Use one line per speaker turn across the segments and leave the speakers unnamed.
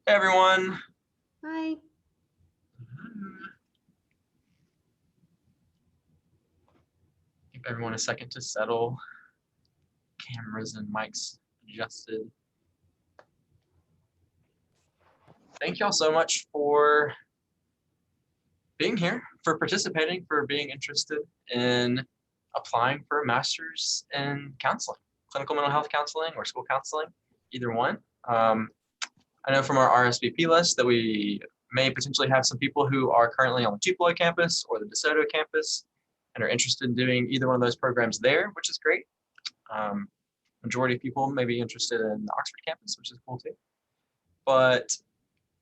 Hey everyone.
Hi.
Give everyone a second to settle. Cameras and mics adjusted. Thank y'all so much for being here, for participating, for being interested in applying for a master's in counseling, clinical mental health counseling or school counseling, either one. I know from our RSVP list that we may potentially have some people who are currently on the Tupelo campus or the DeSoto campus and are interested in doing either one of those programs there, which is great. Majority of people may be interested in the Oxford campus, which is cool too. But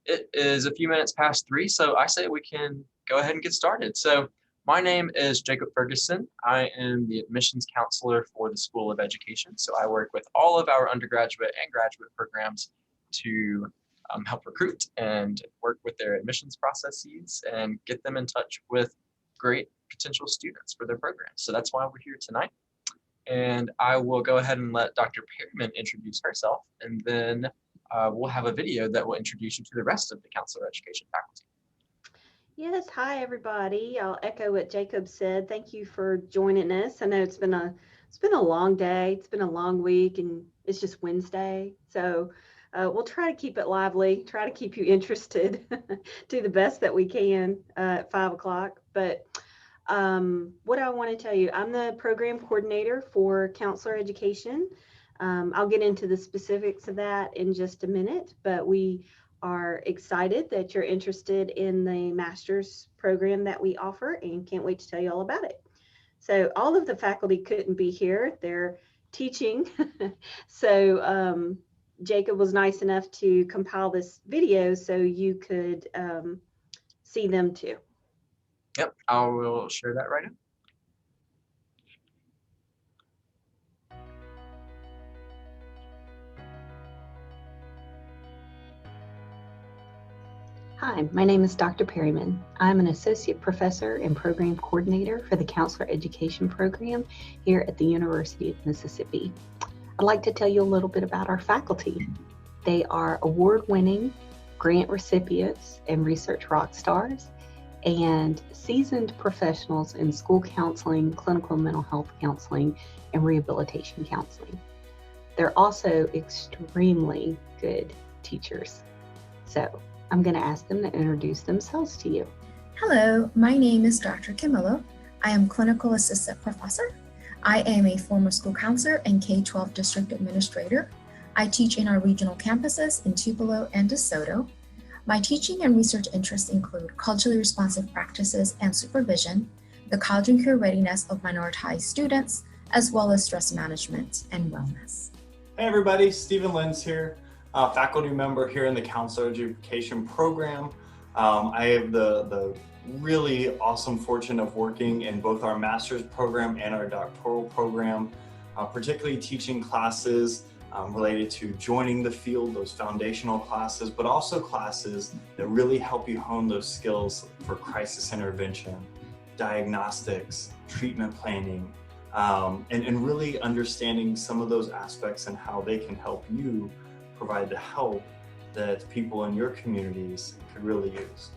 it is a few minutes past 3, so I say we can go ahead and get started. So my name is Jacob Ferguson. I am the admissions counselor for the School of Education. So I work with all of our undergraduate and graduate programs to help recruit and work with their admissions processes and get them in touch with great potential students for their programs. So that's why we're here tonight. And I will go ahead and let Dr. Perryman introduce herself, and then we'll have a video that will introduce you to the rest of the counselor education faculty.
Yes, hi everybody. I'll echo what Jacob said. Thank you for joining us. I know it's been a long day. It's been a long week, and it's just Wednesday. So we'll try to keep it lively, try to keep you interested, do the best that we can at 5 o'clock. But what I want to tell you, I'm the program coordinator for counselor education. I'll get into the specifics of that in just a minute, but we are excited that you're interested in the master's program that we offer and can't wait to tell you all about it. So all of the faculty couldn't be here. They're teaching. So Jacob was nice enough to compile this video so you could see them too.
Yep, I will share that right now.
Hi, my name is Dr. Perryman. I'm an associate professor and program coordinator for the counselor education program here at the University of Mississippi. I'd like to tell you a little bit about our faculty. They are award-winning grant recipients and research rock stars and seasoned professionals in school counseling, clinical mental health counseling, and rehabilitation counseling. They're also extremely good teachers. So I'm going to ask them to introduce themselves to you.
Hello, my name is Dr. Camillo. I am clinical assistant professor. I am a former school counselor and K-12 district administrator. I teach in our regional campuses in Tupelo and DeSoto. My teaching and research interests include culturally responsive practices and supervision, the college and career readiness of minoritized students, as well as stress management and wellness.
Hey everybody, Stephen Lenz here. Faculty member here in the counselor education program. I have the really awesome fortune of working in both our master's program and our doctoral program, particularly teaching classes related to joining the field, those foundational classes, but also classes that really help you hone those skills for crisis intervention, diagnostics, treatment planning, and really understanding some of those aspects and how they can help you provide the help that people in your communities could really use.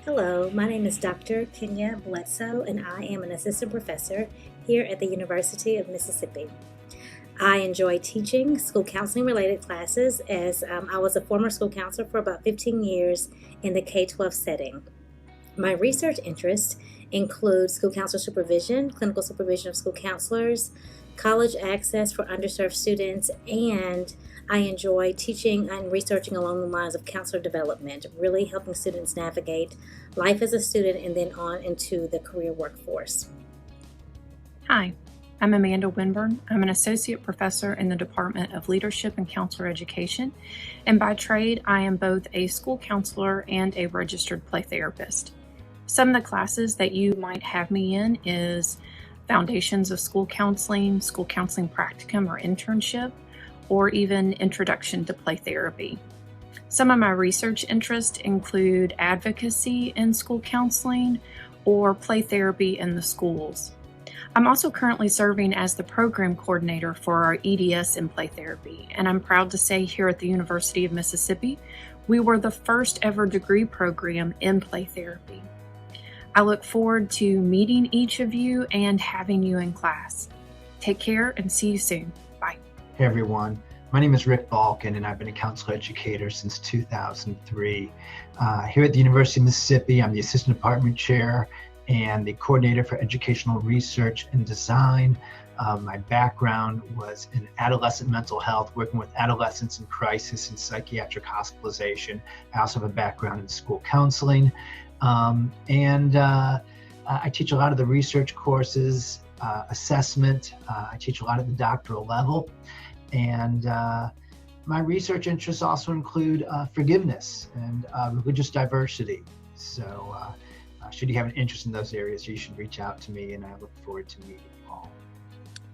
Hello, my name is Dr. Kenya Bledsoe, and I am an assistant professor here at the University of Mississippi. I enjoy teaching school counseling related classes as I was a former school counselor for about 15 years in the K-12 setting. My research interests include school counselor supervision, clinical supervision of school counselors, college access for underserved students, and I enjoy teaching and researching along the lines of counselor development, really helping students navigate life as a student and then on into the career workforce.
Hi, I'm Amanda Winburn. I'm an associate professor in the Department of Leadership and Counselor Education, and by trade, I am both a school counselor and a registered play therapist. Some of the classes that you might have me in is Foundations of School Counseling Practicum or Internship, or even Introduction to Play Therapy. Some of my research interests include advocacy in school counseling or play therapy in the schools. I'm also currently serving as the program coordinator for our EDS in play therapy, and I'm proud to say here at the University of Mississippi, We were the first ever degree program in play therapy. I look forward to meeting each of you and having you in class. Take care and see you soon. Bye.
Hey everyone, my name is Rick Balkin and I've been a counselor educator since 2003. Here at the University of Mississippi, I'm the Assistant Department Chair and the Coordinator for Educational Research and Design. My background was in adolescent mental health, working with adolescents in crisis and psychiatric hospitalization. I also have a background in school counseling. I teach a lot of the research courses, assessment. I teach a lot at the doctoral level. And my research interests also include forgiveness and religious diversity. So should you have an interest in those areas, you should reach out to me, and I look forward to meeting you all.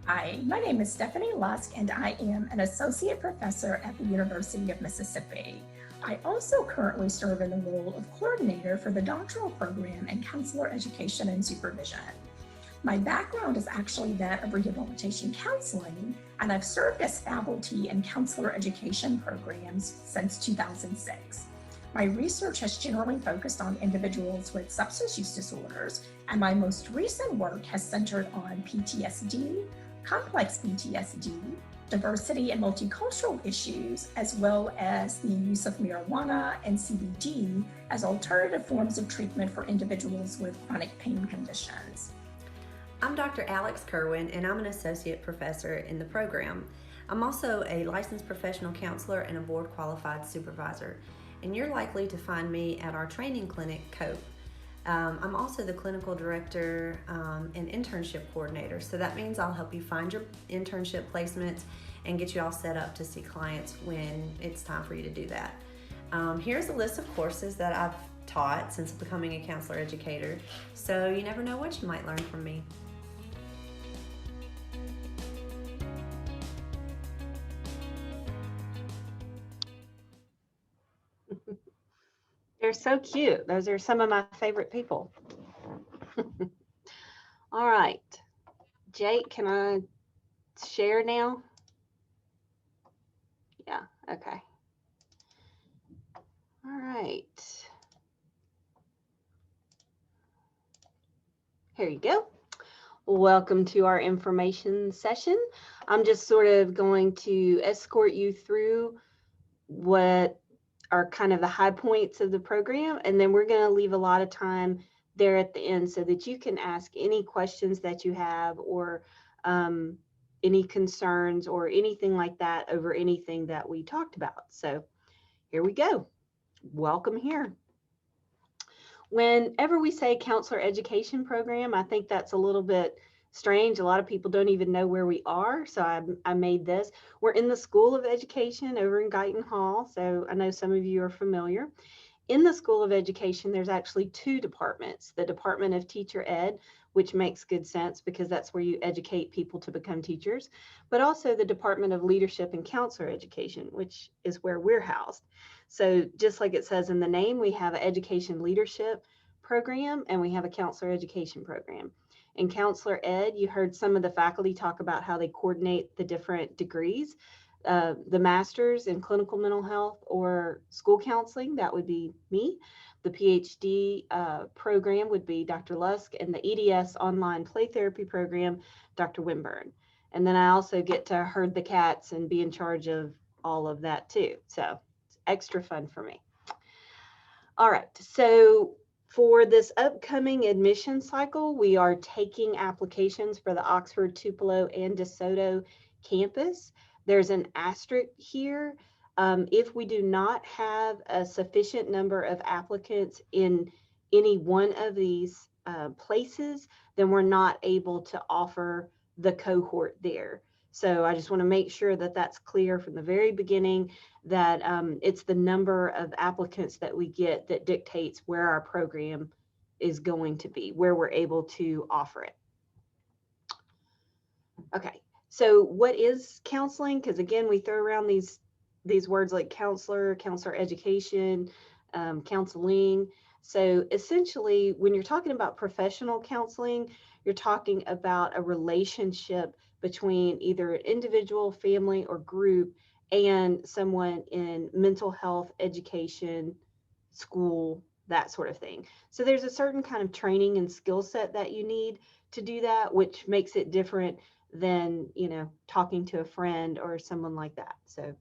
Hi, my name is Stephanie Lusk, and I am an associate professor at the University of Mississippi. I also currently serve in the role of coordinator for the doctoral program in counselor education and supervision. My background is actually that of rehabilitation counseling, and I've served as faculty in counselor education programs since 2006. My research has generally focused on individuals with substance use disorders, and my most recent work has centered on PTSD, complex PTSD, diversity and multicultural issues, as well as the use of marijuana and CBD as alternative forms of treatment for individuals with chronic pain conditions.
I'm Dr. Alex Kerwin, and I'm an associate professor in the program. I'm also a licensed professional counselor and a board qualified supervisor, and you're likely to find me at our training clinic, COPE. I'm also the clinical director and internship coordinator, so that means I'll help you find your internship placements and get you all set up to see clients when it's time for you to do that. Here's a list of courses that I've taught since becoming a counselor educator, so you never know what you might learn from me.
They're so cute. Those are some of my favorite people. All right. Jake, can I share now? Yeah, okay. All right. Here you go. Welcome to our information session. I'm just sort of going to escort you through what are kind of the high points of the program, and then we're going to leave a lot of time there at the end so that you can ask any questions that you have, or any concerns or anything like that over anything that we talked about. So here we go. Welcome here. Whenever we say counselor education program, I think that's a little bit strange. A lot of people don't even know where we are. So I made this. We're in the School of Education over in Guyton Hall. So I know some of you are familiar. In the School of Education, there's actually two departments: the Department of Teacher Ed, which makes good sense because that's where you educate people to become teachers, but also the Department of Leadership and Counselor Education, which is where we're housed. So just like it says in the name, we have an education leadership program and we have a counselor education program. In Counselor Ed, you heard some of the faculty talk about how they coordinate the different degrees. The master's in clinical mental health or school counseling, that would be me. The PhD program would be Dr. Lusk, and the EDS online play therapy program, Dr. Winburn. And then I also get to herd the cats and be in charge of all of that too. So it's extra fun for me. All right, so for this upcoming admission cycle, we are taking applications for the Oxford, Tupelo, and DeSoto campus. There's an asterisk here. If we do not have a sufficient number of applicants in any one of these places, then we're not able to offer the cohort there. So I just want to make sure that that's clear from the very beginning, that it's the number of applicants that we get that dictates where our program is going to be, where we're able to offer it. Okay, so what is counseling? Because again, we throw around these words like counselor, counselor education, counseling. So essentially, when you're talking about professional counseling, you're talking about a relationship between either an individual, family, or group and someone in mental health, education, school, that sort of thing. So there's a certain kind of training and skill set that you need to do that, which makes it different than, talking to a friend or someone like that. So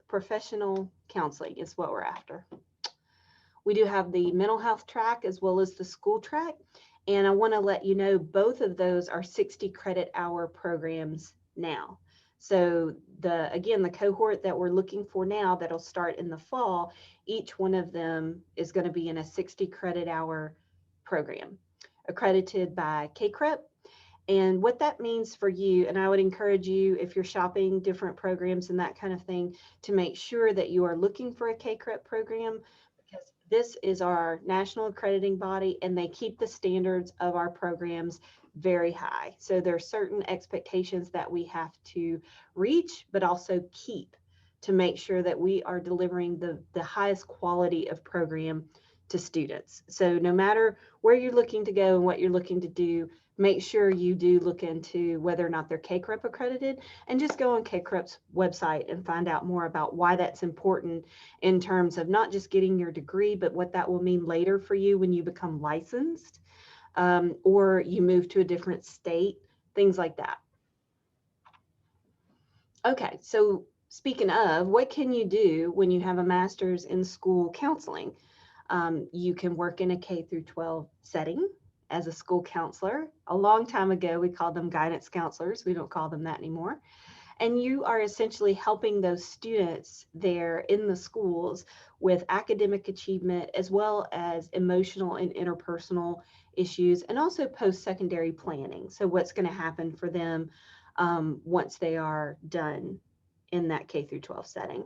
professional counseling is what we're after. We do have the mental health track as well as the school track. And I want to let you know both of those are 60 credit hour programs now. So the cohort that we're looking for now that'll start in the fall, each one of them is going to be in a 60 credit hour program accredited by KCREP. And what that means for you, and I would encourage you, if you're shopping different programs and that kind of thing, to make sure that you are looking for a KCREP program, because this is our national accrediting body and they keep the standards of our programs very high. So there are certain expectations that we have to reach, but also keep to make sure that we are delivering the highest quality of program to students. So no matter where you're looking to go and what you're looking to do, make sure you do look into whether or not they're KCREP accredited, and just go on KCREP's website and find out more about why that's important in terms of not just getting your degree, but what that will mean later for you when you become licensed, or you move to a different state, things like that. Okay, so speaking of, what can you do when you have a master's in school counseling? You can work in a K through 12 setting as a school counselor. A long time ago, we called them guidance counselors. We don't call them that anymore. And you are essentially helping those students there in the schools with academic achievement, as well as emotional and interpersonal issues, and also post-secondary planning. So what's going to happen for them once they are done in that K through 12 setting.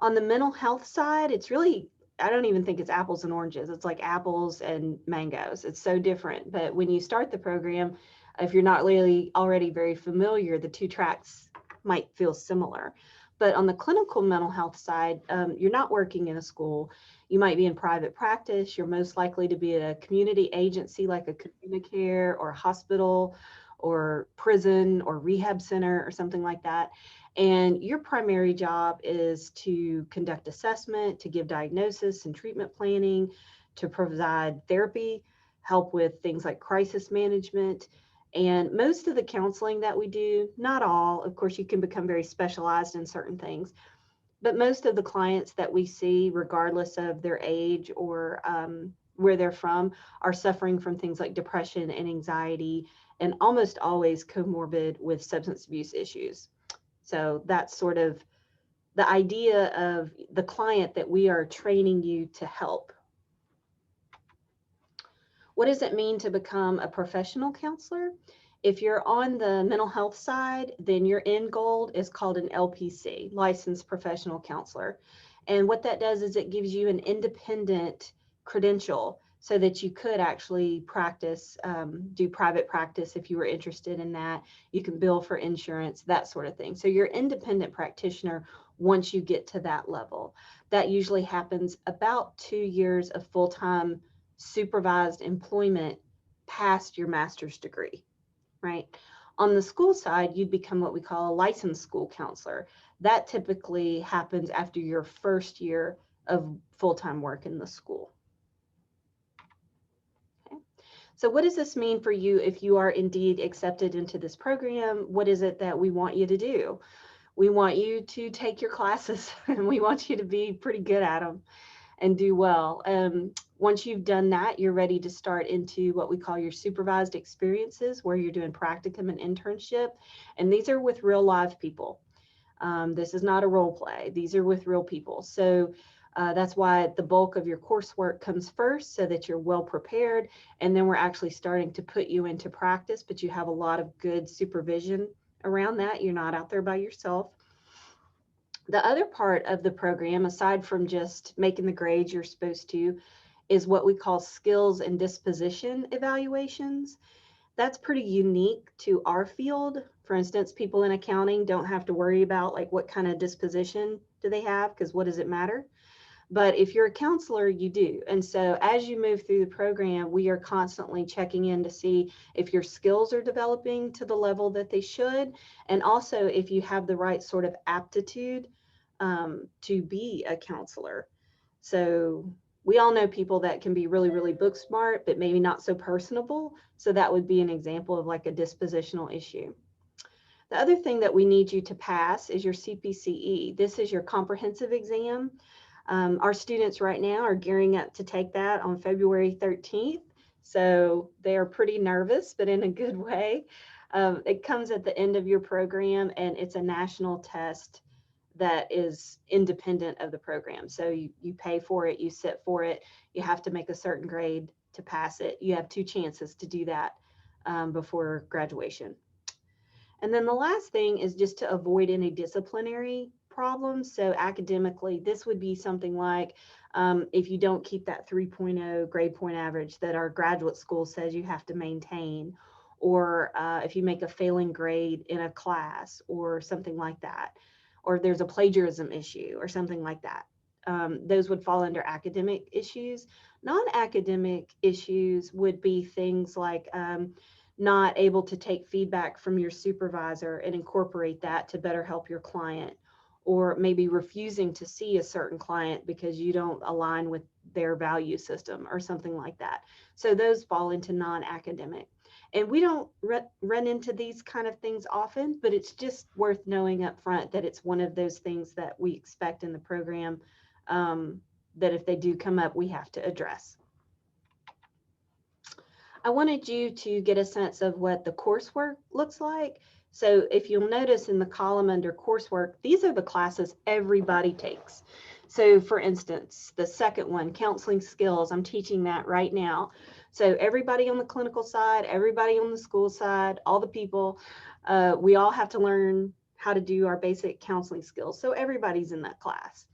On the mental health side, it's really, I don't even think it's apples and oranges. It's like apples and mangoes. It's so different. But when you start the program, if you're not really already very familiar, the two tracks might feel similar. But on the clinical mental health side, you're not working in a school. You might be in private practice. You're most likely to be at a community agency like a community care or hospital or prison or rehab center or something like that. And your primary job is to conduct assessment, to give diagnosis and treatment planning, to provide therapy, help with things like crisis management. And most of the counseling that we do, not all, of course, you can become very specialized in certain things, but most of the clients that we see, regardless of their age or where they're from, are suffering from things like depression and anxiety, and almost always comorbid with substance abuse issues. So that's sort of the idea of the client that we are training you to help. What does it mean to become a professional counselor? If you're on the mental health side, then your end goal is called an LPC, Licensed Professional Counselor. And what that does is it gives you an independent credential so that you could actually practice, do private practice if you were interested in that. You can bill for insurance, that sort of thing. So you're an independent practitioner once you get to that level. That usually happens about 2 years of full-time supervised employment past your master's degree, right? On the school side, you'd become what we call a licensed school counselor. That typically happens after your first year of full-time work in the school. So what does this mean for you if you are indeed accepted into this program? What is it that we want you to do? We want you to take your classes and we want you to be pretty good at them and do well. Once you've done that, you're ready to start into what we call your supervised experiences, where you're doing practicum and internship. And these are with real live people. This is not a role play. These are with real people. So that's why the bulk of your coursework comes first, so that you're well prepared. And then we're actually starting to put you into practice, but you have a lot of good supervision around that. You're not out there by yourself. The other part of the program, aside from just making the grades you're supposed to, is what we call skills and disposition evaluations. That's pretty unique to our field. For instance, people in accounting don't have to worry about like what kind of disposition do they have, because what does it matter? But if you're a counselor, you do. And so as you move through the program, we are constantly checking in to see if your skills are developing to the level that they should, and also if you have the right sort of aptitude to be a counselor. So we all know people that can be really, really book smart, but maybe not so personable. So that would be an example of like a dispositional issue. The other thing that we need you to pass is your CPCE. This is your comprehensive exam. Our students right now are gearing up to take that on February 13th. So they are pretty nervous, but in a good way. It comes at the end of your program, and it's a national test that is independent of the program. So you pay for it, you sit for it, you have to make a certain grade to pass it. You have 2 chances to do that before graduation. And then the last thing is just to avoid any disciplinary problems. So academically, this would be something like if you don't keep that 3.0 grade point average that our graduate school says you have to maintain, or if you make a failing grade in a class or something like that, or there's a plagiarism issue or something like that. Those would fall under academic issues. Non-academic issues would be things like not able to take feedback from your supervisor and incorporate that to better help your client, or maybe refusing to see a certain client because you don't align with their value system or something like that. So those fall into non-academic. And we don't run into these kind of things often, but it's just worth knowing up front that it's one of those things that we expect in the program, that if they do come up, we have to address. I wanted you to get a sense of what the coursework looks like. So if you'll notice in the column under coursework, these are the classes everybody takes. So for instance, the second one, counseling skills, I'm teaching that right now. So everybody on the clinical side, everybody on the school side, all the people, we all have to learn how to do our basic counseling skills. So everybody's in that class.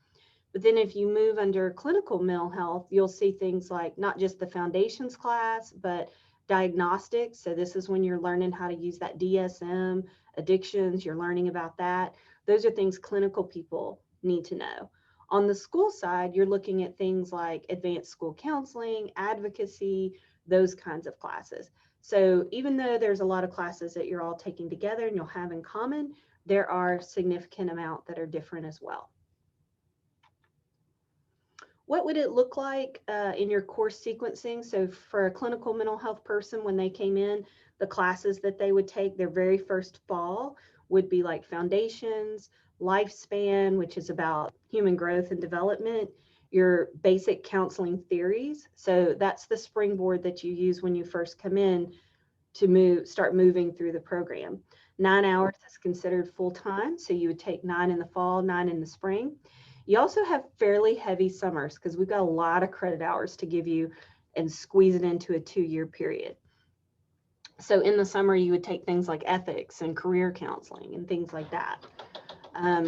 But then if you move under clinical mental health, you'll see things like not just the foundations class, but diagnostics. So this is when you're learning how to use that DSM, addictions, you're learning about that. Those are things clinical people need to know. On the school side, you're looking at things like advanced school counseling, advocacy, those kinds of classes. So even though there's a lot of classes that you're all taking together and you'll have in common, there are significant amount that are different as well. What would it look like in your course sequencing? So for a clinical mental health person, when they came in, the classes that they would take their very first fall would be like foundations, lifespan, which is about human growth and development, your basic counseling theories. So that's the springboard that you use when you first come in to start moving through the program. 9 hours is considered full-time. So you would take 9 in the fall, 9 in the spring. You also have fairly heavy summers because we've got a lot of credit hours to give you and squeeze it into a 2-year period. So in the summer, you would take things like ethics and career counseling and things like that.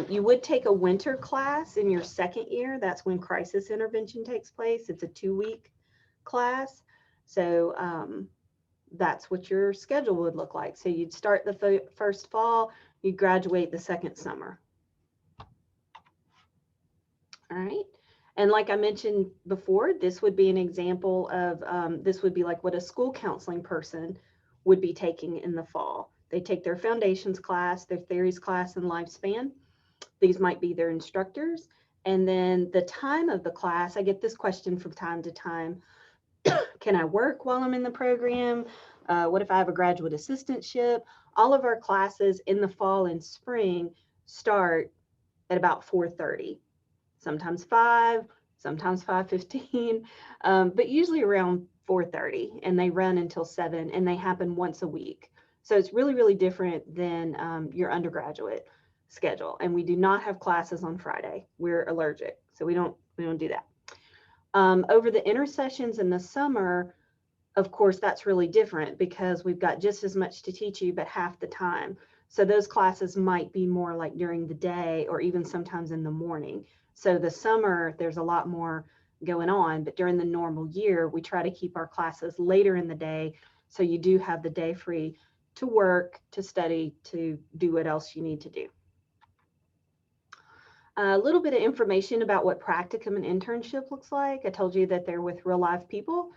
You would take a winter class in your second year. That's when crisis intervention takes place. It's a 2-week class. So that's what your schedule would look like. So you'd start the first fall, you'd graduate the second summer. All right. And like I mentioned before, this would be an example of, this would be like what a school counseling person would be taking in the fall. They take their foundations class, their theories class, and lifespan. These might be their instructors. And then the time of the class, I get this question from time to time. Can I work while I'm in the program? What if I have a graduate assistantship? All of our classes in the fall and spring start at about 4:30. Sometimes 5, sometimes 5:15, but usually around 4:30, and they run until 7, and they happen once a week. So it's really, really different than your undergraduate schedule. And we do not have classes on Friday. We're allergic, so we don't do that. Over the intersessions in the summer, of course, that's really different because we've got just as much to teach you, but half the time. So those classes might be more like during the day or even sometimes in the morning. So the summer, there's a lot more going on, but during the normal year, we try to keep our classes later in the day. So you do have the day free to work, to study, to do what else you need to do. A little bit of information about what practicum and internship looks like. I told you that they're with real live people.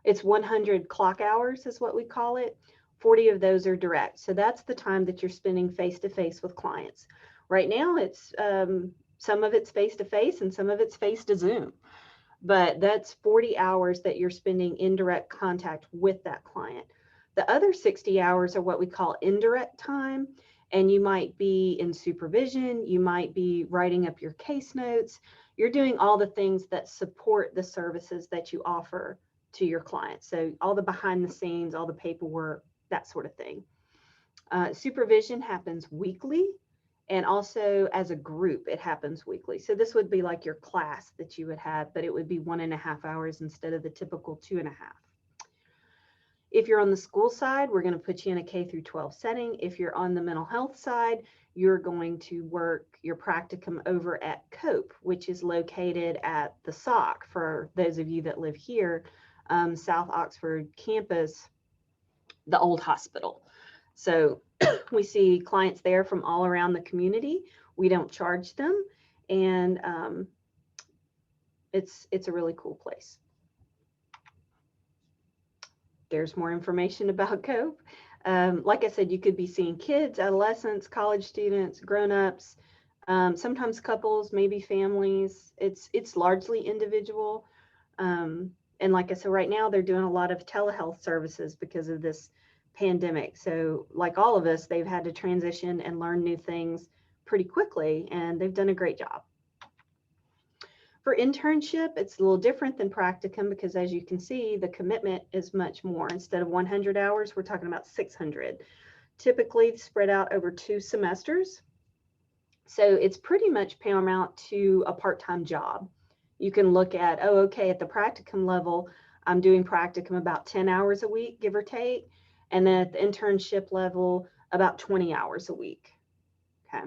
It's 100 clock hours is what we call it. 40 of those are direct. So that's the time that you're spending face-to-face with clients. Right now, it's some of it's face-to-face and some of it's face to Zoom. But that's 40 hours that you're spending in direct contact with that client. The other 60 hours are what we call indirect time. And you might be in supervision, you might be writing up your case notes. You're doing all the things that support the services that you offer to your clients. So all the behind the scenes, all the paperwork, that sort of thing. Supervision happens weekly, and also as a group, it happens weekly. So this would be like your class that you would have, but it would be 1.5 hours instead of the typical 2.5. If you're on the school side, we're going to put you in a K through 12 setting. If you're on the mental health side, you're going to work your practicum over at COPE, which is located at the SOC for those of you that live here, South Oxford campus, the old hospital. So we see clients there from all around the community. We don't charge them, and it's a really cool place. There's more information about COPE. Like I said, you could be seeing kids, adolescents, college students, grown-ups, sometimes couples, maybe families. It's largely individual. And like I said, right now they're doing a lot of telehealth services because of this pandemic. So like all of us, they've had to transition and learn new things pretty quickly, and they've done a great job. For internship, it's a little different than practicum because, as you can see, the commitment is much more. Instead of 100 hours, we're talking about 600, typically spread out over 2 semesters. So it's pretty much paramount to a part-time job. You can look at, oh, okay, at the practicum level, I'm doing practicum about 10 hours a week, give or take. And then at the internship level, about 20 hours a week. Okay.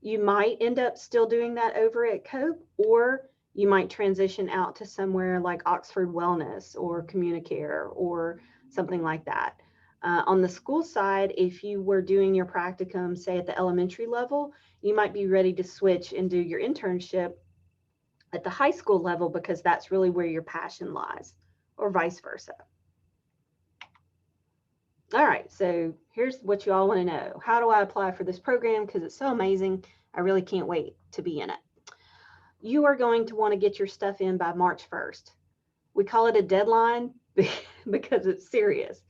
You might end up still doing that over at COPE, or you might transition out to somewhere like Oxford Wellness or Communicare or something like that. On the school side, if you were doing your practicum, say at the elementary level, you might be ready to switch and do your internship at the high school level because that's really where your passion lies, or vice versa. All right, so here's what you all want to know. How do I apply for this program? Because it's so amazing. I really can't wait to be in it. You are going to want to get your stuff in by March 1st. We call it a deadline because it's serious.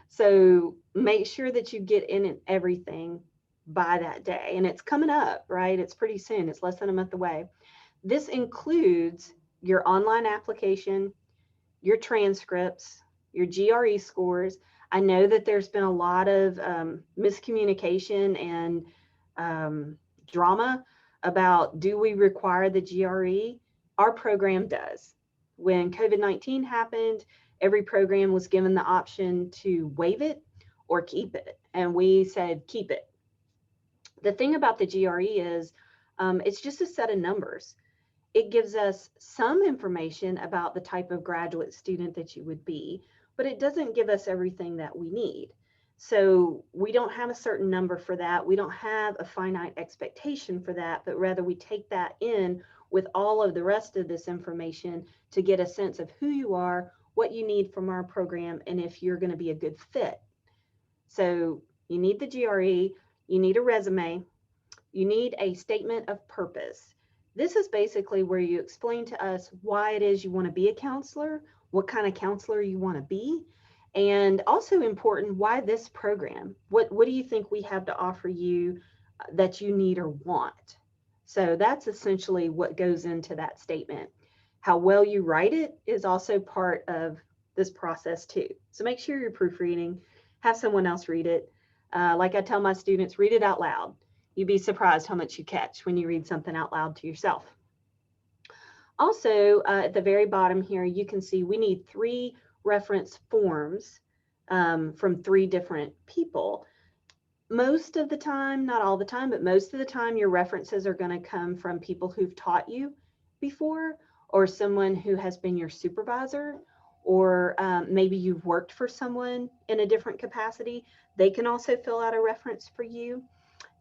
So make sure that you get in everything by that day. And it's coming up, right? It's pretty soon. It's less than a month away. This includes your online application, your transcripts, your GRE scores. I know that there's been a lot of miscommunication and drama about, do we require the GRE? Our program does. When COVID-19 happened, every program was given the option to waive it or keep it. And we said, keep it. The thing about the GRE is it's just a set of numbers. It gives us some information about the type of graduate student that you would be, but it doesn't give us everything that we need. So we don't have a certain number for that. We don't have a finite expectation for that, but rather we take that in with all of the rest of this information to get a sense of who you are, what you need from our program, and if you're going to be a good fit. So you need the GRE, you need a resume, you need a statement of purpose. This is basically where you explain to us why it is you want to be a counselor, what kind of counselor you want to be, and also important, why this program? What do you think we have to offer you that you need or want? So that's essentially what goes into that statement. How well you write it is also part of this process too. So make sure you're proofreading, have someone else read it. Like I tell my students, read it out loud. You'd be surprised how much you catch when you read something out loud to yourself. Also, at the very bottom here, you can see we need 3 reference forms from 3 different people. Most of the time, not all the time, but most of the time, your references are going to come from people who've taught you before, or someone who has been your supervisor, or maybe you've worked for someone in a different capacity. They can also fill out a reference for you.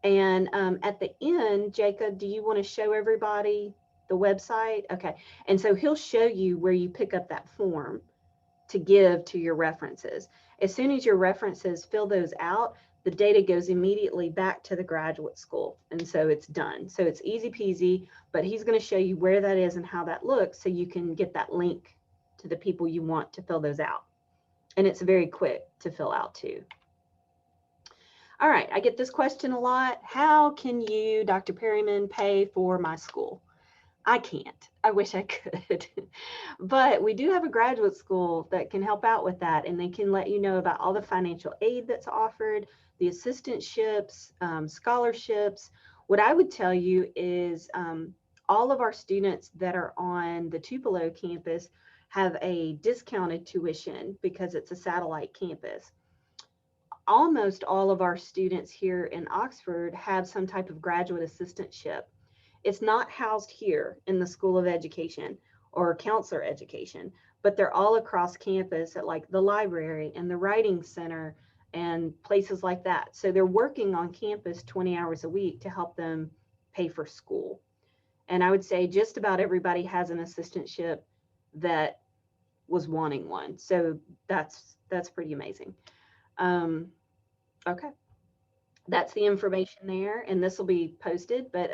And at the end, Jacob, do you want to show everybody the website? Okay. And so he'll show you where you pick up that form to give to your references. As soon as your references fill those out, the data goes immediately back to the graduate school. And so it's done. So it's easy peasy, but he's going to show you where that is and how that looks so you can get that link to the people you want to fill those out. And it's very quick to fill out too. All right, I get this question a lot. How can you, Dr. Perryman, pay for my school? I can't. I wish I could. But we do have a graduate school that can help out with that, and they can let you know about all the financial aid that's offered, the assistantships, scholarships. What I would tell you is all of our students that are on the Tupelo campus have a discounted tuition because it's a satellite campus. Almost all of our students here in Oxford have some type of graduate assistantship. It's not housed here in the School of Education or counselor education, but they're all across campus at like the library and the writing center and places like that. So they're working on campus 20 hours a week to help them pay for school. And I would say just about everybody has an assistantship that was wanting one. So that's pretty amazing. Okay, that's the information there, and this will be posted, but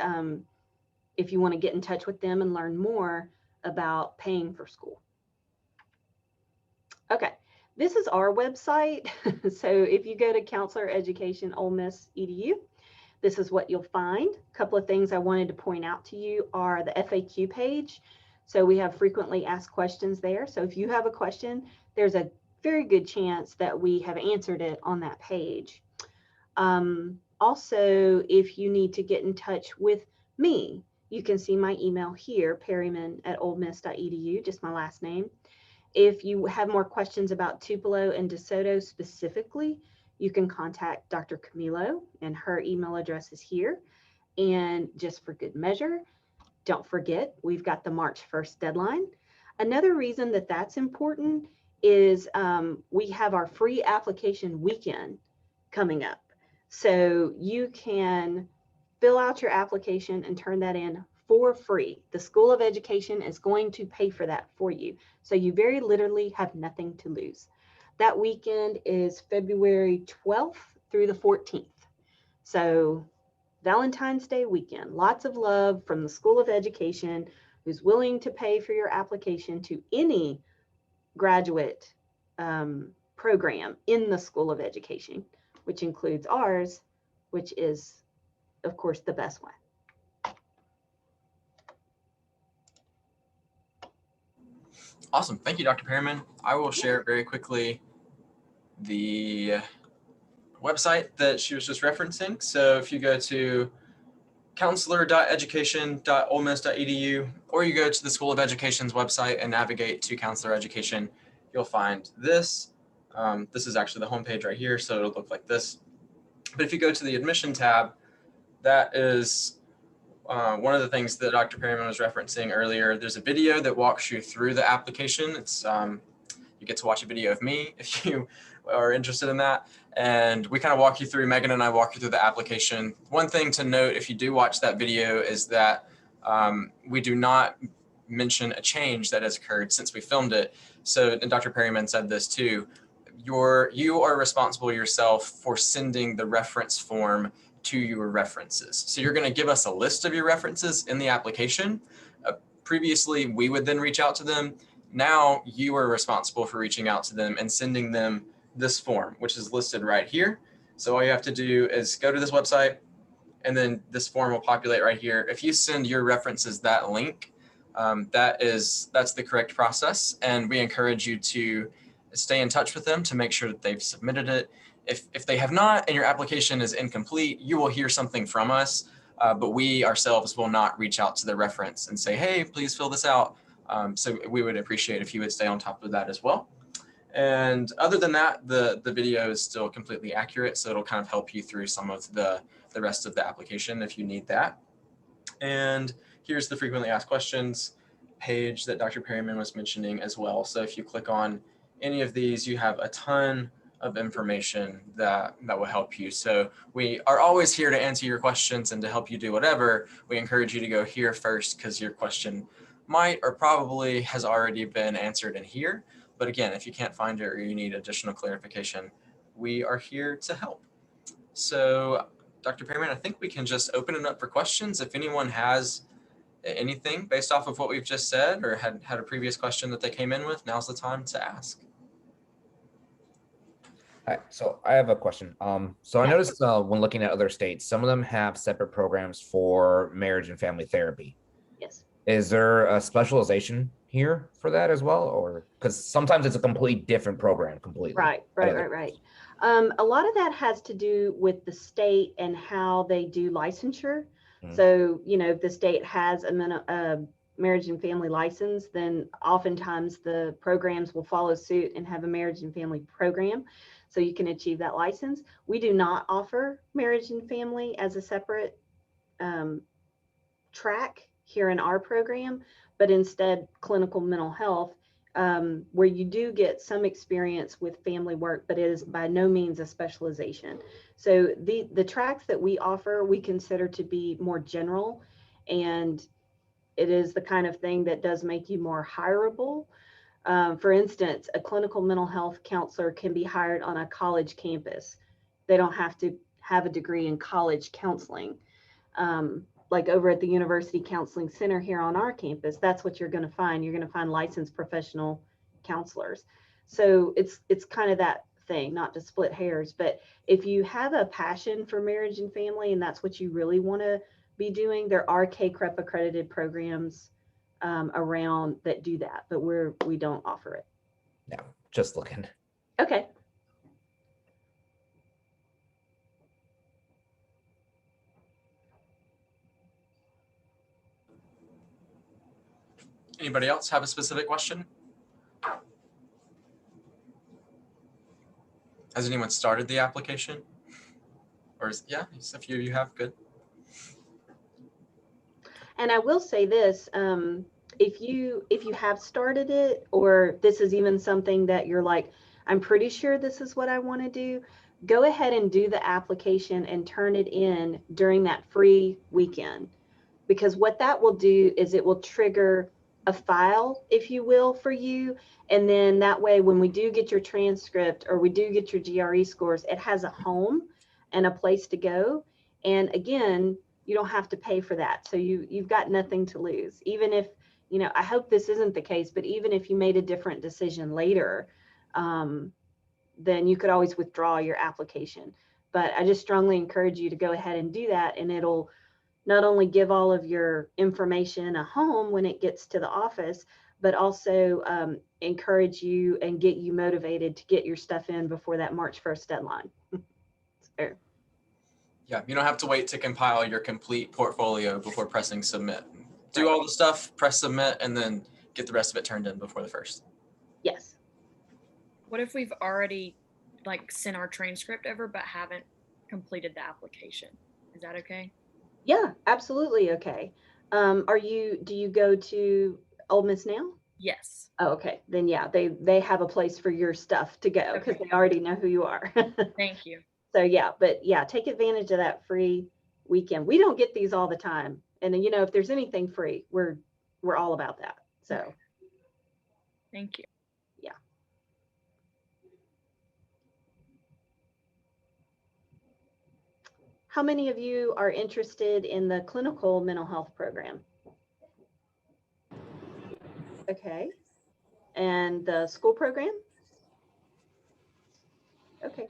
if you want to get in touch with them and learn more about paying for school. Okay, this is our website. So if you go to Counselor Education Ole Miss EDU, this is what you'll find. A couple of things I wanted to point out to you are the FAQ page. So we have frequently asked questions there. So if you have a question, there's a very good chance that we have answered it on that page. Also, if you need to get in touch with me, you can see my email here, perryman@olemiss.edu, just my last name. If you have more questions about Tupelo and DeSoto specifically, you can contact Dr. Camilo, and her email address is here. And just for good measure, don't forget, we've got the March 1st deadline. Another reason that that's important is we have our free application weekend coming up. So you can fill out your application and turn that in for free. The School of Education is going to pay for that for you. So you very literally have nothing to lose. That weekend is February 12th through the 14th. So Valentine's Day weekend, lots of love from the School of Education, who's willing to pay for your application to any graduate program in the School of Education, which includes ours, which is, of course, the best one.
Awesome. Thank you, Dr. Perryman. I will share very quickly the website that she was just referencing. So if you go to counselor.education.olemiss.edu, or you go to the School of Education's website and navigate to Counselor Education, you'll find this. This is actually the homepage right here, so it'll look like this. But if you go to the admission tab, that is one of the things that Dr. Perryman was referencing earlier. There's a video that walks you through the application. It's you get to watch a video of me if you are interested in that. And we kind of walk you through, Megan and I walk you through the application. One thing to note, if you do watch that video, is that we do not mention a change that has occurred since we filmed it. So, and Dr. Perryman said this too, you are responsible yourself for sending the reference form to your references. So you're going to give us a list of your references in the application. Previously, we would then reach out to them. Now you are responsible for reaching out to them and sending them this form, which is listed right here. So all you have to do is go to this website, and then this form will populate right here. If you send your references that link, that's the correct process. And we encourage you to stay in touch with them to make sure that they've submitted it. If they have not and your application is incomplete, you will hear something from us, but we ourselves will not reach out to the reference and say, hey, please fill this out. So we would appreciate if you would stay on top of that as well. And other than that, the video is still completely accurate, so it'll kind of help you through some of the rest of the application if you need that. And here's the frequently asked questions page that Dr. Perryman was mentioning as well. So if you click on any of these, you have a ton of information that will help you. So we are always here to answer your questions and to help you do whatever. We encourage you to go here first because your question might or probably has already been answered in here. But again, if you can't find it or you need additional clarification, we are here to help. So Dr. Perryman, I think we can just open it up for questions. If anyone has anything based off of what we've just said or had a previous question that they came in with, now's the time to ask.
Hi, so I have a question. So I noticed when looking at other states, some of them have separate programs for marriage and family therapy.
Yes.
Is there a specialization here for that as well? Or because sometimes it's a completely different program completely.
Right. A lot of that has to do with the state and how they do licensure. So, you know, if the state has a marriage and family license, then oftentimes the programs will follow suit and have a marriage and family program. So you can achieve that license. We do not offer marriage and family as a separate track here in our program, but instead clinical mental health, where you do get some experience with family work, but it is by no means a specialization. So the tracks that we offer, we consider to be more general, and it is the kind of thing that does make you more hireable. For instance, a clinical mental health counselor can be hired on a college campus. They don't have to have a degree in college counseling. Like over at the University Counseling Center here on our campus, that's what you're going to find. You're going to find licensed professional counselors. So it's kind of that thing, not to split hairs, but if you have a passion for marriage and family and that's what you really want to be doing, there are KCREP accredited programs around that do that, but we don't offer it.
No, just looking.
Okay.
Anybody else have a specific question? Has anyone started the application? Or yeah, a few of you have, good.
And I will say this, if you have started it, or this is even something that you're like, I'm pretty sure this is what I want to do, go ahead and do the application and turn it in during that free weekend. Because what that will do is it will trigger a file, if you will, for you. And then that way, when we do get your transcript or we do get your GRE scores, it has a home and a place to go. And again, you don't have to pay for that. So you've got nothing to lose. Even if, you know, I hope this isn't the case, but even if you made a different decision later, then you could always withdraw your application. But I just strongly encourage you to go ahead and do that. And it'll not only give all of your information a home when it gets to the office, but also encourage you and get you motivated to get your stuff in before that March 1st deadline. So.
Yeah, you don't have to wait to compile your complete portfolio before pressing submit. Do all the stuff, press submit, and then get the rest of it turned in before the 1st.
Yes.
What if we've already like sent our transcript over but haven't completed the application? Is that okay?
Yeah, absolutely okay. Do you go to Ole Miss now?
Yes.
Oh, okay. Then yeah, they have a place for your stuff to go because they already know who you are.
Thank you.
So yeah, but yeah, take advantage of that free weekend. We don't get these all the time. And you know, if there's anything free, we're all about that. So
thank you.
Yeah. How many of you are interested in the clinical mental health program? Okay. And the school program? Okay.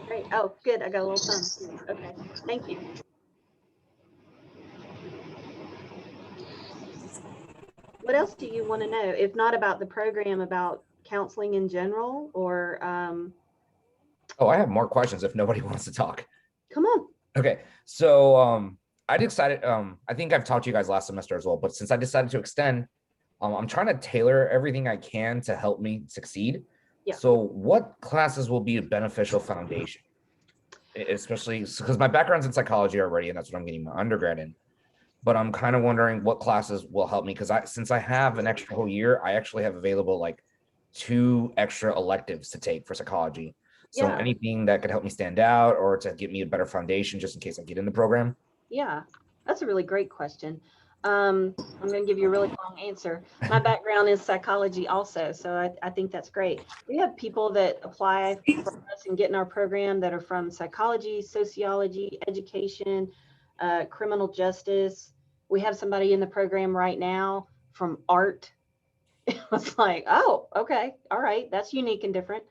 Great. Oh, good. I got a little thumb. Okay. Thank you. What else do you want to know? If not about the program, about counseling in general, or
Oh, I have more questions if nobody wants to talk.
Come on.
Okay, so I decided, I think I've talked to you guys last semester as well, but since I decided to extend, I'm trying to tailor everything I can to help me succeed.
Yeah.
So what classes will be a beneficial foundation? Especially because my background's in psychology already, and that's what I'm getting my undergrad in. But I'm kind of wondering what classes will help me, because since I have an extra whole year, I actually have available like 2 extra electives to take for psychology. So
Yeah.
anything that could help me stand out or to give me a better foundation just in case I get in the program.
Yeah, that's a really great question. I'm going to give you a really long answer. My background is psychology also, so I think that's great. We have people that apply for us and get in our program that are from psychology, sociology, education, criminal justice. We have somebody in the program right now from art. It was like, oh, okay, all right, that's unique and different.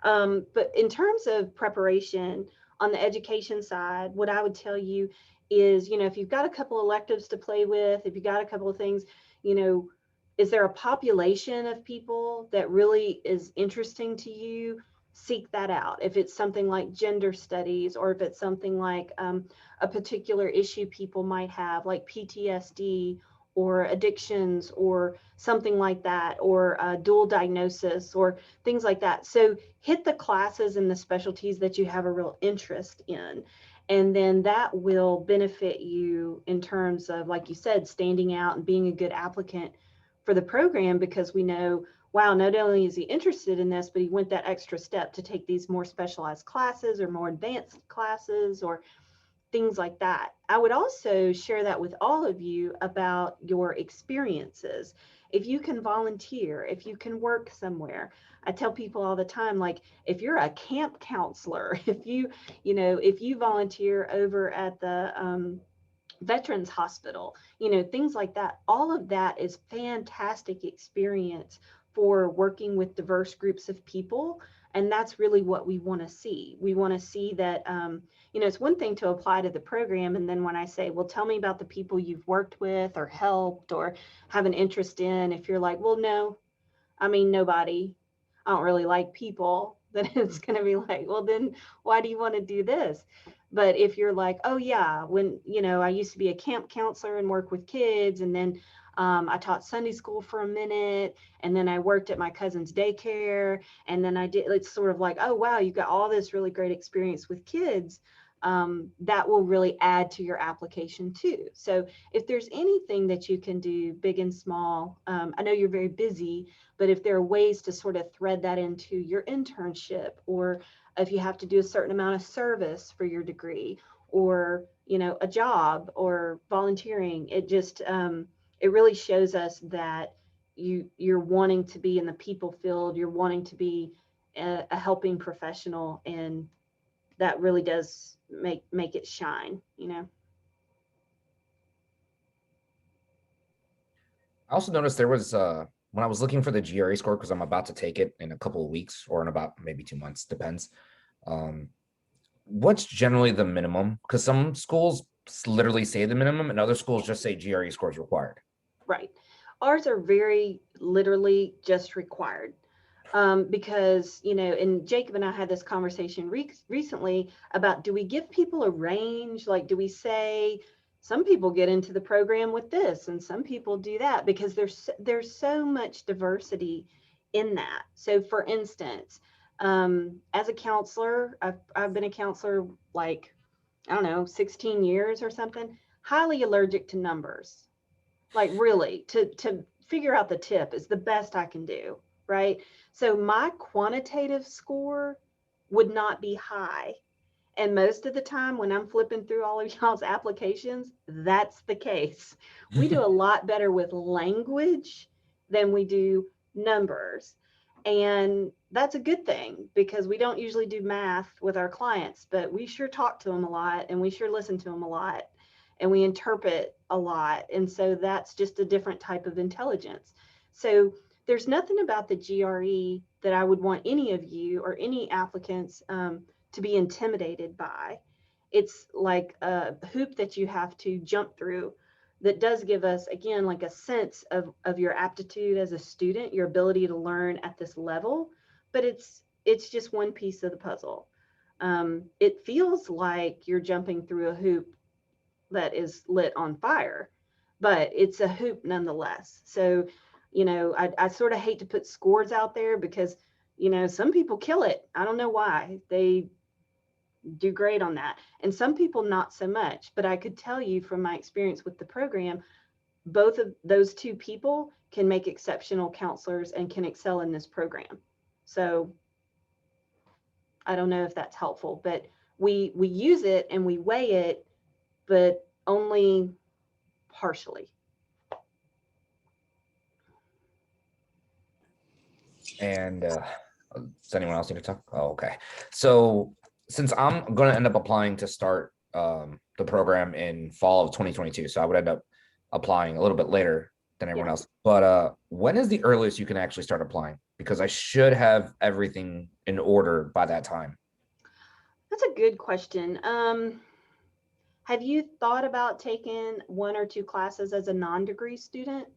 But in terms of preparation on the education side, what I would tell you is, if you've got a couple electives to play with, if you've got a couple of things, is there a population of people that really is interesting to you? Seek that out. If it's something like gender studies, or if it's something like a particular issue people might have, like PTSD or addictions or something like that, or dual diagnosis or things like that. So hit the classes and the specialties that you have a real interest in. And then that will benefit you in terms of, like you said, standing out and being a good applicant for the program, because we know, wow, not only is he interested in this, but he went that extra step to take these more specialized classes or more advanced classes or things like that. I would also share that with all of you about your experiences. If you can volunteer, if you can work somewhere. I tell people all the time, like, if you're a camp counselor, if you volunteer over at the Veterans Hospital, things like that, all of that is fantastic experience for working with diverse groups of people. And that's really what we want to see. We want to see that, it's one thing to apply to the program. And then when I say, well, tell me about the people you've worked with or helped or have an interest in, if you're like, well, no, nobody, I don't really like people, then it's going to be like, well, then why do you want to do this? But if you're like, oh yeah, when, I used to be a camp counselor and work with kids, and then I taught Sunday school for a minute, and then I worked at my cousin's daycare, and then it's sort of like, oh wow, you got all this really great experience with kids. That will really add to your application too. So if there's anything that you can do, big and small, I know you're very busy, but if there are ways to sort of thread that into your internship, or if you have to do a certain amount of service for your degree, or, a job or volunteering, it just, it really shows us that you're wanting to be in the people field, you're wanting to be a helping professional, and that really does make it shine.
I also noticed there was when I was looking for the GRE score, because I'm about to take it in a couple of weeks or in about maybe 2 months, depends. What's generally the minimum? Because some schools literally say the minimum and other schools just say GRE scores required.
Right. Ours are very literally just required. Because, and Jacob and I had this conversation recently about, do we give people a range? Like, do we say some people get into the program with this and some people do that? Because there's so much diversity in that. So for instance, as a counselor, I've been a counselor like, I don't know, 16 years or something, highly allergic to numbers. Like really, to figure out the tip is the best I can do, right? So my quantitative score would not be high. And most of the time when I'm flipping through all of y'all's applications, that's the case. We do a lot better with language than we do numbers. And that's a good thing, because we don't usually do math with our clients, but we sure talk to them a lot and we sure listen to them a lot and we interpret a lot. And so that's just a different type of intelligence. So there's nothing about the GRE that I would want any of you or any applicants to be intimidated by. It's like a hoop that you have to jump through that does give us, again, like a sense of your aptitude as a student, your ability to learn at this level. But it's just one piece of the puzzle. It feels like you're jumping through a hoop that is lit on fire, but it's a hoop nonetheless. So, I sort of hate to put scores out there because, some people kill it. I don't know why. They do great on that. And some people not so much. But I could tell you from my experience with the program, both of those two people can make exceptional counselors and can excel in this program. So I don't know if that's helpful, but we use it and we weigh it, but only partially.
And does anyone else need to talk? Oh, okay. So since I'm going to end up applying to start the program in fall of 2022, so I would end up applying a little bit later than everyone else. But when is the earliest you can actually start applying? Because I should have everything in order by that time.
That's a good question. Have you thought about taking 1 or 2 classes as a non-degree student?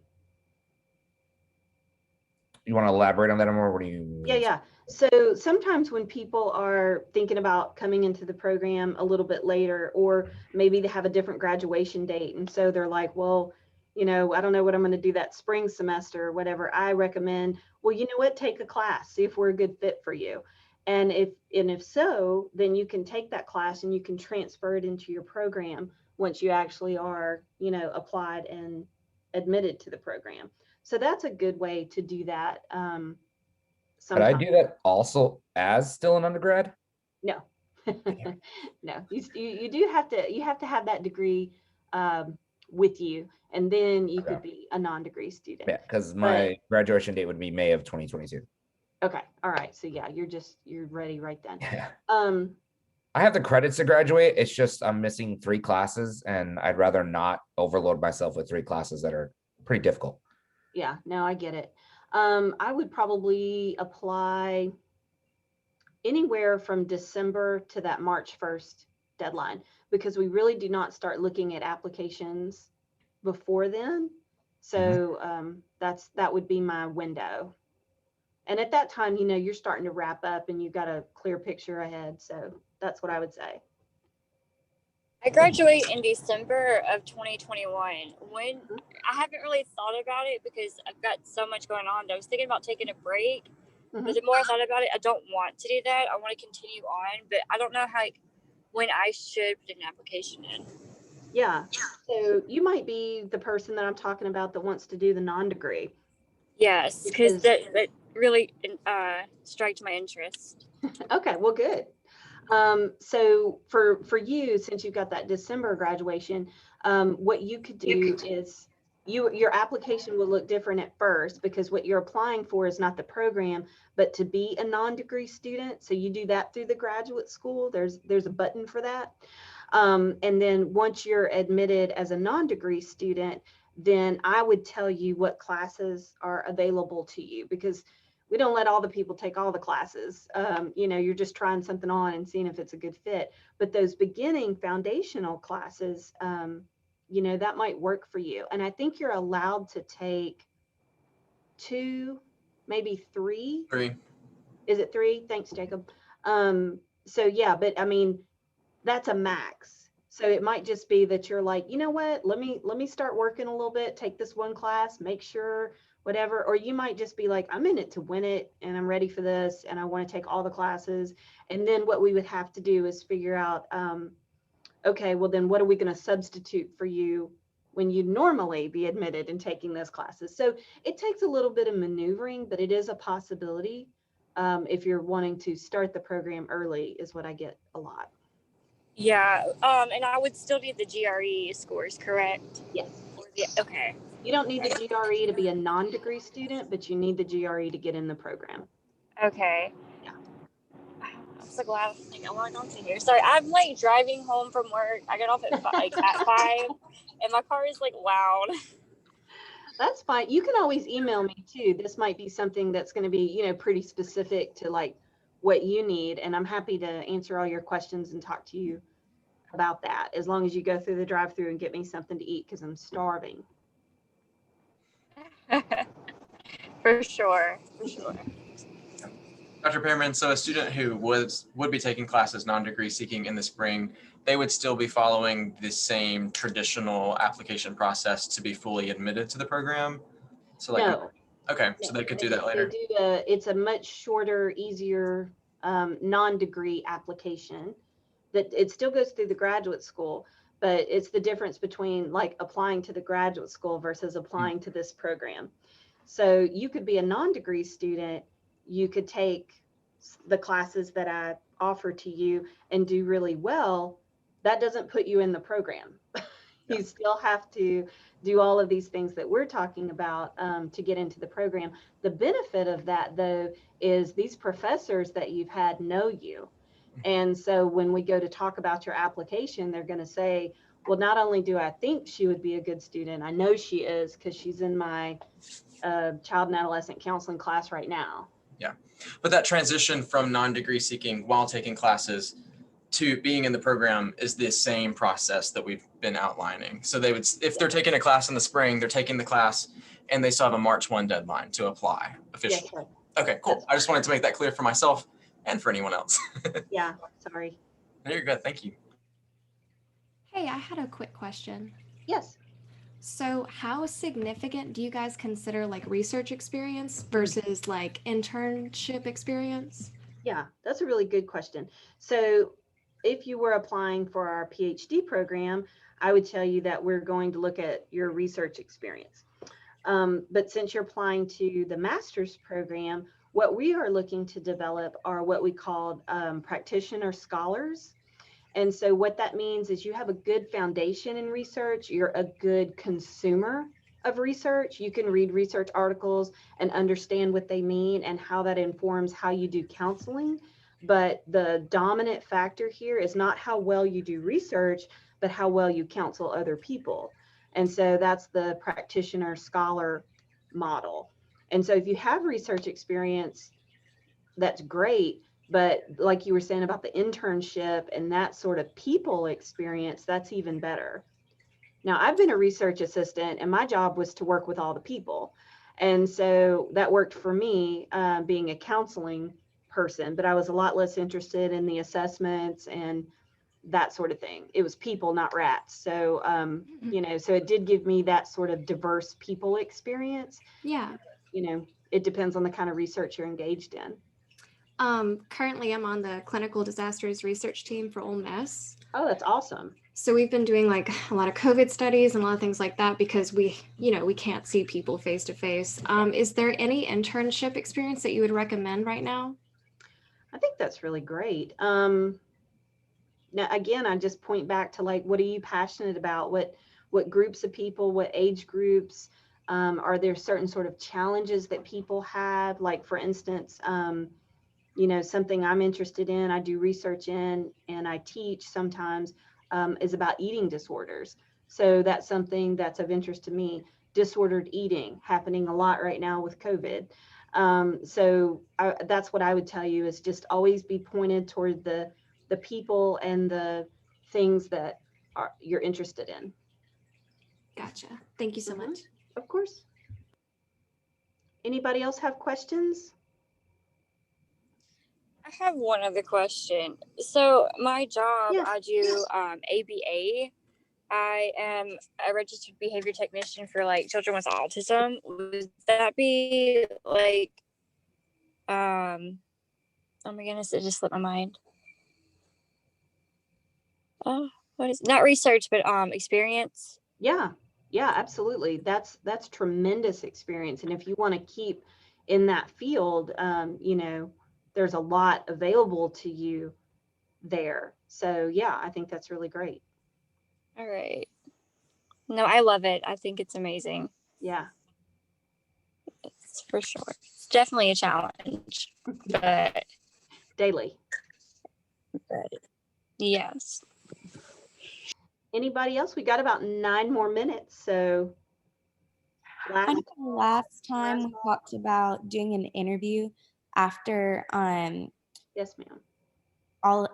You want to elaborate on that more? What do you mean?
Yeah. So sometimes when people are thinking about coming into the program a little bit later, or maybe they have a different graduation date, and so they're like, well, I don't know what I'm going to do that spring semester or whatever. I recommend, well, you know what, take a class, see if we're a good fit for you. And if so, then you can take that class and you can transfer it into your program once you actually are, applied and admitted to the program. So that's a good way to do that.
Could I do that also as still an undergrad?
No, no. You do have to have that degree with you, and then you could be a non-degree student.
Yeah, because my graduation date would be May of 2022.
Okay, all right. So yeah, you're ready right then.
Yeah. I have the credits to graduate. It's just I'm missing 3 classes, and I'd rather not overload myself with 3 classes that are pretty difficult.
Yeah, no, I get it. I would probably apply anywhere from December to that March 1st deadline, because we really do not start looking at applications before then. So that would be my window. And at that time, you're starting to wrap up and you've got a clear picture ahead. So that's what I would say.
I graduate in December of 2021. When I haven't really thought about it because I've got so much going on. I was thinking about taking a break, but the more I thought about it, I don't want to do that. I want to continue on, but I don't know when I should put an application in.
Yeah. So you might be the person that I'm talking about that wants to do the non-degree.
Yes, because that really striked my interest.
Okay, well, good. So for you, since you've got that December graduation, what you could do is your application will look different at first, because what you're applying for is not the program, but to be a non-degree student. So you do that through the graduate school. There's a button for that. And then once you're admitted as a non-degree student, then I would tell you what classes are available to you, because we don't let all the people take all the classes. You're just trying something on and seeing if it's a good fit. But those beginning foundational classes, that might work for you. And I think you're allowed to take 2, maybe 3.
3.
Is it 3? Thanks, Jacob. So yeah, but I mean, that's a max. So it might just be that you're like, you know what, let me start working a little bit, take this one class, make sure whatever. Or you might just be like, I'm in it to win it and I'm ready for this and I want to take all the classes. And then what we would have to do is figure out, okay, well then what are we going to substitute for you when you'd normally be admitted and taking those classes? So it takes a little bit of maneuvering, but it is a possibility if you're wanting to start the program early, is what I get a lot.
Yeah, and I would still need the GRE scores, correct?
Yes.
Okay.
You don't need the GRE to be a non-degree student, but you need the GRE to get in the program.
Okay.
Yeah.
I'm so glad I logged on to here. Sorry, I'm like driving home from work. I got off at 5, and my car is like loud.
That's fine. You can always email me too. This might be something that's going to be, pretty specific to like what you need. And I'm happy to answer all your questions and talk to you about that, as long as you go through the drive-through and get me something to eat, because I'm starving.
For sure.
Dr. Pearman, so a student who would be taking classes non-degree seeking in the spring, they would still be following the same traditional application process to be fully admitted to the program? So like,
no.
Okay, so they could do that later.
It's a much shorter, easier non-degree application that it still goes through the graduate school, but it's the difference between like applying to the graduate school versus applying to this program. So you could be a non-degree student, you could take the classes that I offer to you and do really well, that doesn't put you in the program.
Yeah.
You still have to do all of these things that we're talking about to get into the program. The benefit of that, though, is these professors that you've had know you. And so when we go to talk about your application, they're going to say, well, not only do I think she would be a good student, I know she is because she's in my child and adolescent counseling class right now.
Yeah. But that transition from non-degree seeking while taking classes to being in the program is the same process that we've been outlining. So they would, if they're taking a class in the spring, they're taking the class and they still have a March 1 deadline to apply officially.
Yes, sir.
Okay, cool. I just wanted to make that clear for myself and for anyone else.
Yeah, sorry.
No, you're good. Thank you.
Hey, I had a quick question.
Yes.
So, how significant do you guys consider like research experience versus like internship experience?
Yeah, that's a really good question. So if you were applying for our PhD program, I would tell you that we're going to look at your research experience. But since you're applying to the master's program, what we are looking to develop are what we call practitioner scholars. And so what that means is you have a good foundation in research, you're a good consumer of research, you can read research articles and understand what they mean and how that informs how you do counseling. But the dominant factor here is not how well you do research, but how well you counsel other people. And so that's the practitioner scholar model. And so if you have research experience, that's great. But like you were saying about the internship and that sort of people experience, that's even better. Now, I've been a research assistant and my job was to work with all the people. And so that worked for me being a counseling person, but I was a lot less interested in the assessments and that sort of thing. It was people, not rats. So, so it did give me that sort of diverse people experience.
Yeah.
It depends on the kind of research you're engaged in.
Currently, I'm on the clinical disasters research team for Ole Miss.
Oh, that's awesome.
So we've been doing like a lot of COVID studies and a lot of things like that because we can't see people face to face. Is there any internship experience that you would recommend right now?
I think that's really great. Now, again, I just point back to like, what are you passionate about? What groups of people, what age groups? Are there certain sort of challenges that people have? Like, for instance, something I'm interested in, I do research in, and I teach sometimes is about eating disorders. So that's something that's of interest to me. Disordered eating happening a lot right now with COVID. That's what I would tell you is just always be pointed toward the people and the things that you're interested in.
Gotcha. Thank you so much.
Of course. Anybody else have questions?
I have one other question. So my job,
Yes.
I do ABA. I am a registered behavior technician for like children with autism. Would that be like, oh my goodness, it just slipped my mind. Oh, what is not research, but experience?
Yeah, absolutely. That's tremendous experience. And if you want to keep in that field, there's a lot available to you there. So yeah, I think that's really great.
All right. No, I love it. I think it's amazing.
Yeah.
It's for sure. It's definitely a challenge, but
daily.
But yes.
Anybody else? We got about 9 more minutes. So
I know last time we talked about doing an interview after
yes, ma'am.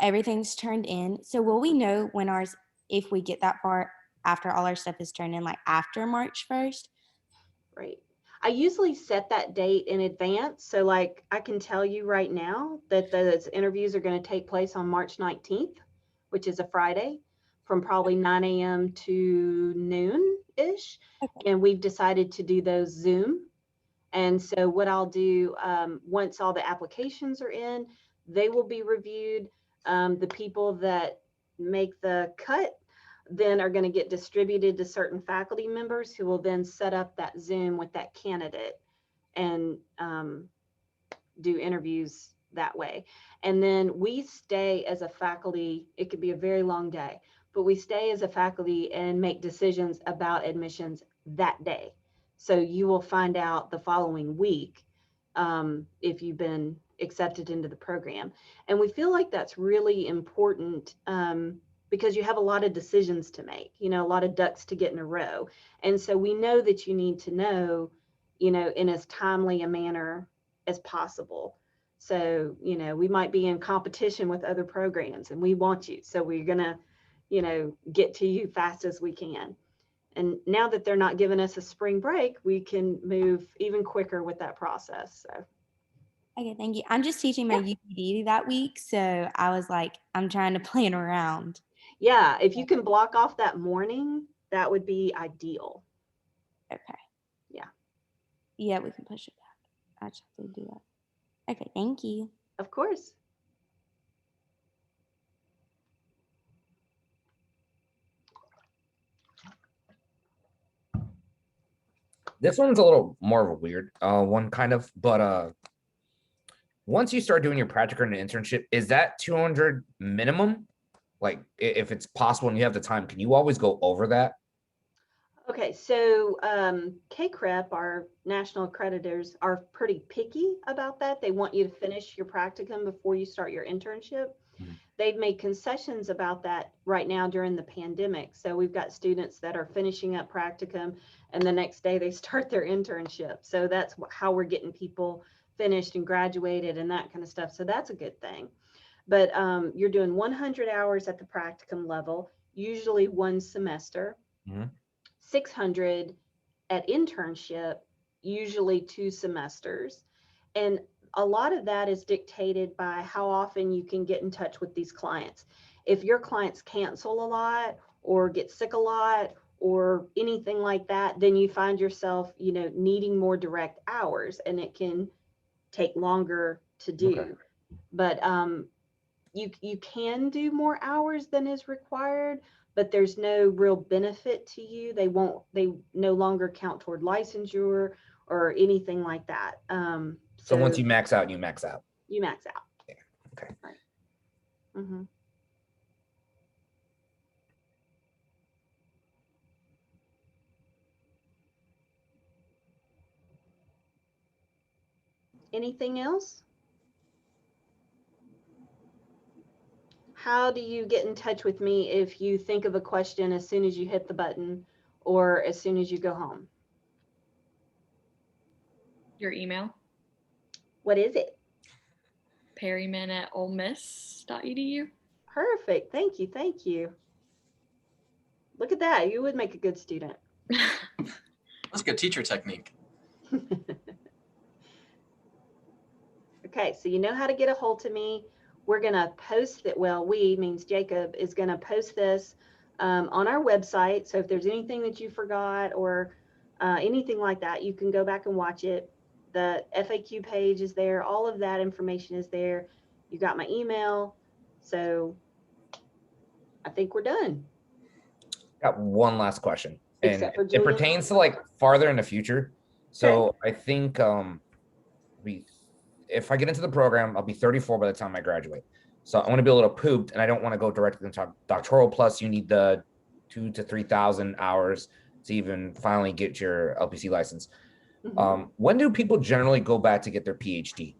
Everything's turned in. So will we know when if we get that far after all our stuff is turned in, like after March 1st?
Right. I usually set that date in advance. So like I can tell you right now that those interviews are going to take place on March 19th, which is a Friday, from probably 9 a.m. to noon-ish. Okay. And we've decided to do those Zoom. And so what I'll do, once all the applications are in, they will be reviewed. The people that make the cut then are going to get distributed to certain faculty members who will then set up that Zoom with that candidate and do interviews that way. And then we stay as a faculty, it could be a very long day, but we stay as a faculty and make decisions about admissions that day. So you will find out the following week if you've been accepted into the program. And we feel like that's really important because you have a lot of decisions to make, you know, a lot of ducks to get in a row. And so we know that you need to know, you know, in as timely a manner as possible. So, you know, we might be in competition with other programs and we want you. So we're going to, you know, get to you fast as we can. And now that they're not giving us a spring break, we can move even quicker with that process. So.
Okay, thank you. I'm just teaching my UPD that week, so I was like, I'm trying to plan around.
Yeah, if you can block off that morning, that would be ideal.
Okay.
Yeah.
Yeah, we can push it back. I just have to do that. Okay, thank you.
Of course.
This one's a little more of a weird one, kind of, but once you start doing your practicum and internship, is that 200 minimum? Like, if it's possible and you have the time, can you always go over that?
Okay, so KCREP, our national accreditors, are pretty picky about that. They want you to finish your practicum before you start your internship.
Mhm.
They've made concessions about that right now during the pandemic. So we've got students that are finishing up practicum and the next day they start their internship. So that's how we're getting people finished and graduated and that kind of stuff. So that's a good thing. But you're doing 100 hours at the practicum level, usually one semester.
Mhm.
600 at internship, usually 2 semesters. And a lot of that is dictated by how often you can get in touch with these clients. If your clients cancel a lot or get sick a lot or anything like that, then you find yourself, you know, needing more direct hours and it can take longer to do.
Okay.
But you can do more hours than is required, but there's no real benefit to you. They no longer count toward licensure or anything like that.
So once you max out, you max out.
You max out.
Yeah. Okay.
Right. Mm-hmm. Anything else? How do you get in touch with me if you think of a question as soon as you hit the button or as soon as you go home?
Your email?
What is it?
perryman@olemiss.edu.
Perfect. Thank you. Thank you. Look at that. You would make a good student.
That's a good teacher technique.
Okay, so you know how to get a hold of me. We're going to post it. Well, we means Jacob is going to post this on our website. So if there's anything that you forgot or anything like that, you can go back and watch it. The FAQ page is there. All of that information is there. You got my email. So I think we're done.
Got one last question, and
Except for
it
Julian.
pertains to like farther in the future. So I think if I get into the program, I'll be 34 by the time I graduate. So I want to be a little pooped, and I don't want to go directly into doctoral. Plus, you need the 2,000 to 3,000 hours to even finally get your LPC license.
Mm-hmm.
When do people generally go back to get their PhD?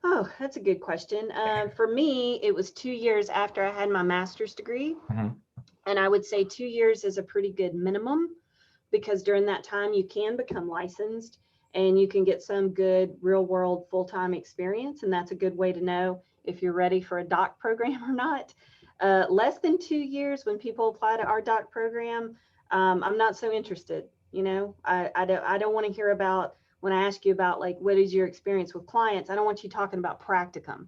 Oh, that's a good question. For me, it was 2 years after I had my master's degree.
Mm-hmm.
And I would say 2 years is a pretty good minimum because during that time you can become licensed and you can get some good real world full-time experience. And that's a good way to know if you're ready for a doc program or not. Less than 2 years when people apply to our doc program, I'm not so interested. You know, I don't want to hear about when I ask you about like, what is your experience with clients? I don't want you talking about practicum.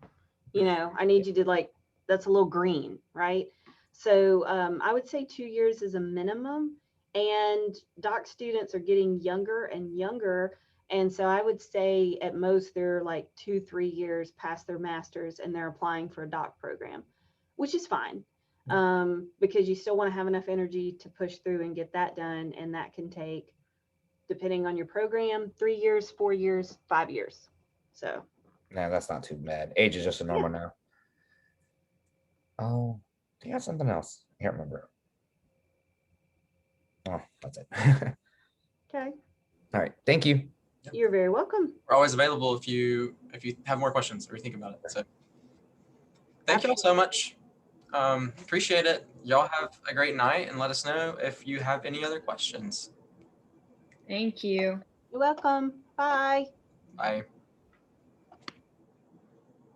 You know, I need you to like, that's a little green, right? So I would say 2 years is a minimum, and doc students are getting younger and younger. And so I would say at most they're like 2-3 years past their master's and they're applying for a doc program, which is fine because you still want to have enough energy to push through and get that done. And that can take, depending on your program, 3 years, 4 years, 5 years. So
Nah, that's not too bad. Age is just a number now. Oh, do you have something else? I can't remember. Oh, that's it.
Okay.
All right. Thank you.
You're very welcome.
We're always available if you have more questions or you think about it. So thank you all so much. Appreciate it. Y'all have a great night and let us know if you have any other questions.
Thank you.
You're welcome. Bye.
Bye.